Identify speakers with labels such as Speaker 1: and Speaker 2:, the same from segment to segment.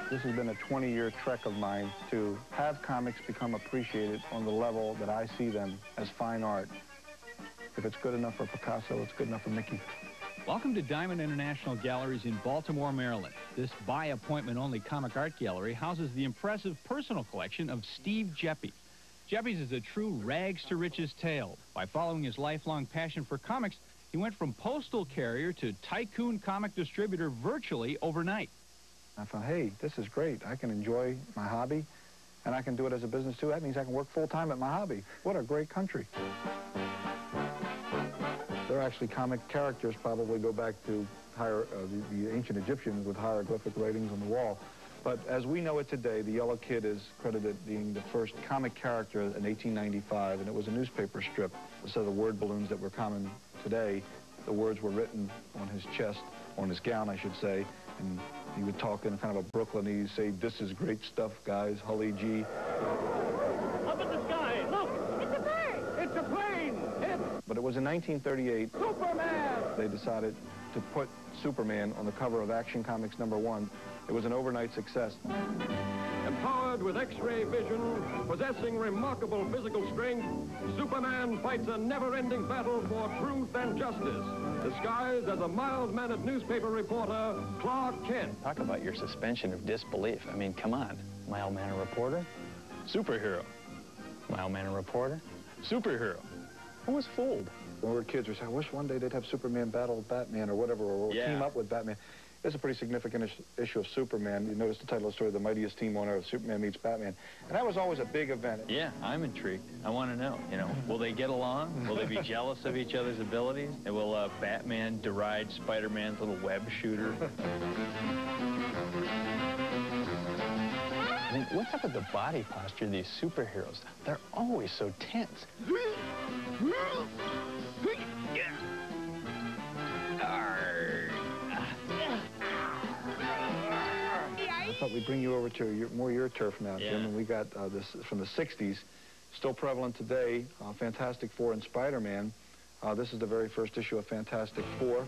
Speaker 1: This has been a 20-year trek of mine to have comics become appreciated on the level that I see them as fine art. If it's good enough for Picasso, it's good enough for Mickey.
Speaker 2: Welcome to Diamond International Galleries in Baltimore, Maryland. This by-appointment-only comic art gallery houses the impressive personal collection of Steve Geppi. Geppi's is a true rags-to-riches tale. By following his lifelong passion for comics, he went from postal carrier to tycoon comic distributor virtually overnight.
Speaker 1: I thought, hey, this is great. I can enjoy my hobby, and I can do it as a business, too. That means I can work full-time at my hobby. What a great country. There are actually comic characters probably go back to the ancient Egyptians with hieroglyphic writings on the wall. But as we know it today, the Yellow Kid is credited being the first comic character in 1895, and it was a newspaper strip. Instead of the word balloons that were common today, the words were written on his chest, on his gown, I should say, and he would talk in kind of a Brooklynese, say, "This is great stuff, guys, Hully G."
Speaker 3: Up in the sky, look! It's a bird! It's a plane!
Speaker 1: But it was in 1938,
Speaker 3: Superman!
Speaker 1: They decided to put Superman on the cover of Action Comics #1. It was an overnight success.
Speaker 4: Empowered with X-ray vision, possessing remarkable physical strength, Superman fights a never-ending battle for truth and justice. Disguised as a mild-mannered newspaper reporter, Clark Kent.
Speaker 5: Talk about your suspension of disbelief. I mean, come on. Mild-mannered reporter? Superhero. Mild-mannered reporter? Superhero. Who was fooled?
Speaker 1: When we were kids, we said, I wish one day they'd have Superman battle Batman or whatever, or team up with Batman. It's a pretty significant issue of Superman. You notice the title of the story, The Mightiest Team on Earth, Superman meets Batman. And that was always a big event.
Speaker 5: Yeah, I'm intrigued. I want to know, will they get along? Will they be jealous of each other's abilities? And will Batman deride Spider-Man's little web shooter? I mean, what's up with the body posture of these superheroes? They're always so tense.
Speaker 1: I thought we'd bring you over to more your turf now, Jim. And we got this from the 60s, still prevalent today, Fantastic Four and Spider-Man. This is the very first issue of Fantastic Four.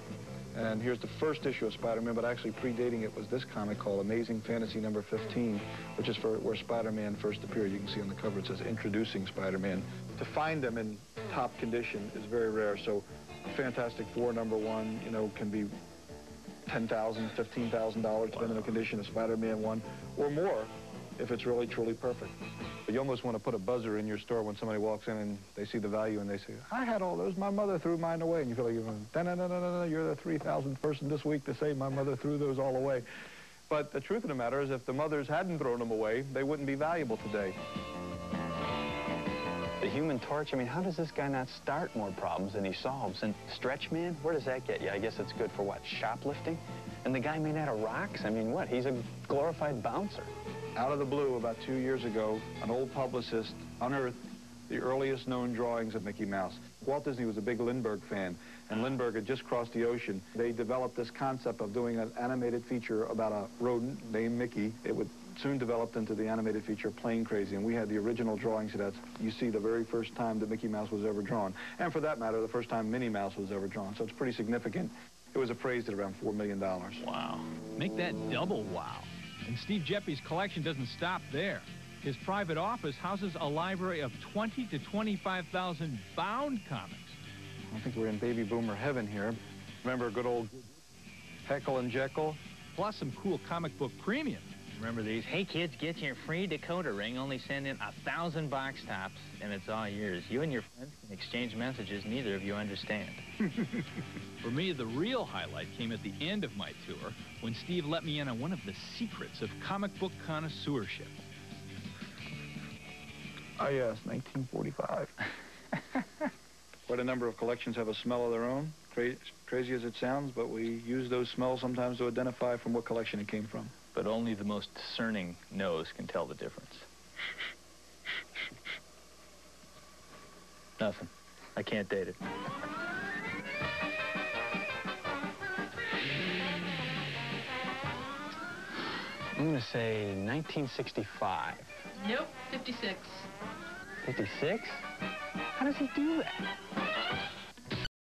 Speaker 1: And here's the first issue of Spider-Man, but actually predating it was this comic called Amazing Fantasy #15, which is where Spider-Man first appeared. You can see on the cover it says Introducing Spider-Man. To find them in top condition is very rare. So Fantastic Four #1, can be $10,000, $15,000, depending on the condition of Spider-Man 1, or more if it's really, truly perfect. But you almost want to put a buzzer in your store when somebody walks in and they see the value and they say, I had all those, my mother threw mine away. And you feel like you're going, da-na-na-na-na-na, you're the 3,000th person this week to say my mother threw those all away. But the truth of the matter is if the mothers hadn't thrown them away, they wouldn't be valuable today.
Speaker 5: The Human Torch, I mean, how does this guy not start more problems than he solves? And Stretch Man, where does that get you? I guess it's good for what, shoplifting? And the guy made out of rocks? I mean, what, he's a glorified bouncer.
Speaker 1: Out of the blue, about 2 years ago, an old publicist unearthed the earliest known drawings of Mickey Mouse. Walt Disney was a big Lindbergh fan, and Lindbergh had just crossed the ocean. They developed this concept of doing an animated feature about a rodent named Mickey. It would soon developed into the animated feature Plane Crazy, and we had the original drawings of that. You see the very first time that Mickey Mouse was ever drawn, and for that matter, the first time Minnie Mouse was ever drawn, so it's pretty significant. It was appraised at around $4 million.
Speaker 2: Wow. Make that double wow. And Steve Geppi's collection doesn't stop there. His private office houses a library of 20 to 25,000 bound comics.
Speaker 1: I think we're in baby boomer heaven here. Remember good old Heckle and Jekyll?
Speaker 2: Plus some cool comic book premium.
Speaker 6: Remember these? Hey kids, get your free decoder ring. Only send in 1,000 box tops, and it's all yours. You and your friends can exchange messages neither of you understand.
Speaker 2: For me, the real highlight came at the end of my tour when Steve let me in on one of the secrets of comic book connoisseurship.
Speaker 1: Oh, yes, 1945. Quite a number of collections have a smell of their own. Crazy as it sounds, but we use those smells sometimes to identify from what collection it came from.
Speaker 5: But only the most discerning nose can tell the difference. Nothing. I can't date it. I'm going to say 1965.
Speaker 7: Nope, 56.
Speaker 5: 56? How does he do that?